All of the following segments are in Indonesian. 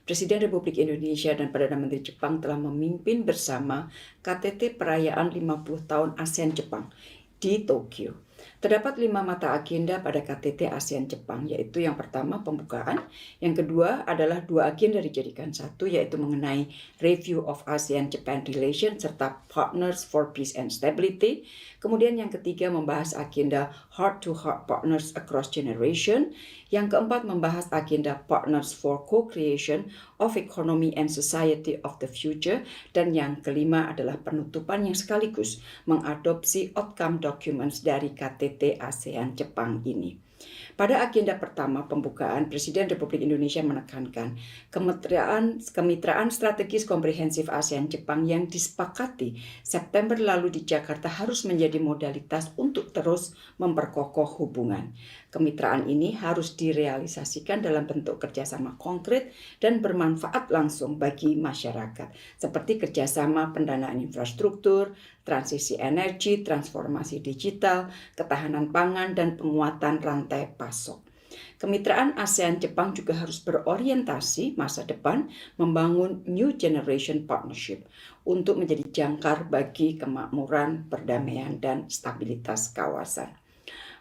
Presiden Republik Indonesia dan Perdana Menteri Jepang telah memimpin bersama KTT perayaan 50 tahun ASEAN Jepang di Tokyo. Terdapat 5 mata agenda pada KTT ASEAN Jepang, yaitu yang pertama pembukaan, yang kedua adalah 2 agenda dijadikan satu, yaitu mengenai Review of ASEAN-Japan Relations serta Partners for Peace and Stability. Kemudian yang ketiga membahas agenda Heart-to-Heart Partners Across Generation. Yang keempat membahas agenda Partners for Co-Creation of Economy and Society of the Future. Dan yang kelima adalah penutupan yang sekaligus mengadopsi outcome documents dari KTT ASEAN Jepang ini. Pada agenda pertama pembukaan, Presiden Republik Indonesia menekankan kemitraan strategis komprehensif ASEAN Jepang yang disepakati September lalu di Jakarta harus menjadi modalitas untuk terus memperkokoh hubungan. Kemitraan ini harus direalisasikan dalam bentuk kerjasama konkret dan bermanfaat langsung bagi masyarakat, seperti kerjasama pendanaan infrastruktur, transisi energi, transformasi digital, ketahanan pangan, dan penguatan rantai pasok. Kemitraan ASEAN-Jepang juga harus berorientasi masa depan membangun New Generation Partnership untuk menjadi jangkar bagi kemakmuran, perdamaian, dan stabilitas kawasan.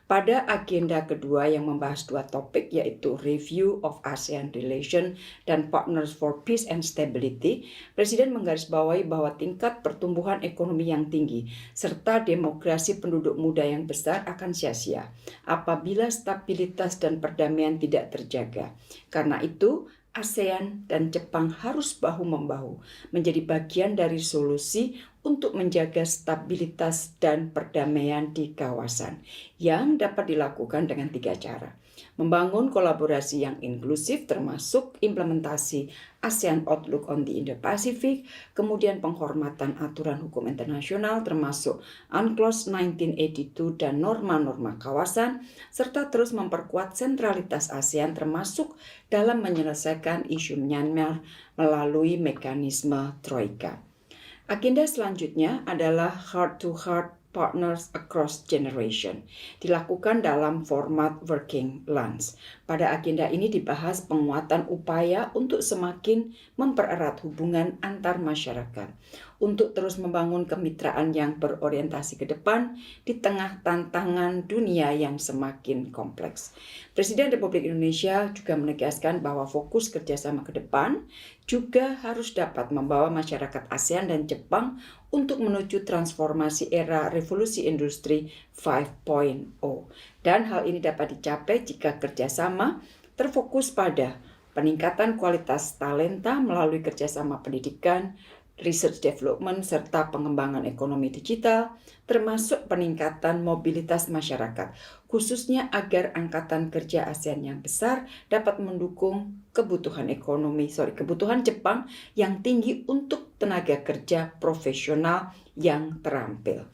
Pada agenda kedua yang membahas 2 topik, yaitu Review of ASEAN Relations dan Partners for Peace and Stability, Presiden menggarisbawahi bahwa tingkat pertumbuhan ekonomi yang tinggi serta demografi penduduk muda yang besar akan sia-sia apabila stabilitas dan perdamaian tidak terjaga. Karena itu, ASEAN dan Jepang harus bahu-membahu menjadi bagian dari solusi untuk menjaga stabilitas dan perdamaian di kawasan yang dapat dilakukan dengan 3 cara. Membangun kolaborasi yang inklusif termasuk implementasi ASEAN Outlook on the Indo-Pacific, kemudian penghormatan aturan hukum internasional termasuk UNCLOS 1982 dan norma-norma kawasan, serta terus memperkuat sentralitas ASEAN termasuk dalam menyelesaikan isu Myanmar melalui mekanisme Troika. Agenda selanjutnya adalah Heart-to-Heart Partners Across Generation, dilakukan dalam format working lunch. Pada agenda ini dibahas penguatan upaya untuk semakin mempererat hubungan antar masyarakat, untuk terus membangun kemitraan yang berorientasi ke depan di tengah tantangan dunia yang semakin kompleks. Presiden Republik Indonesia juga menegaskan bahwa fokus kerjasama ke depan juga harus dapat membawa masyarakat ASEAN dan Jepang untuk menuju transformasi era revolusi industri 5.0. Dan hal ini dapat dicapai jika kerjasama terfokus pada peningkatan kualitas talenta melalui kerjasama pendidikan, research development, serta pengembangan ekonomi digital, termasuk peningkatan mobilitas masyarakat, khususnya agar angkatan kerja ASEAN yang besar dapat mendukung kebutuhan Jepang yang tinggi untuk tenaga kerja profesional yang terampil.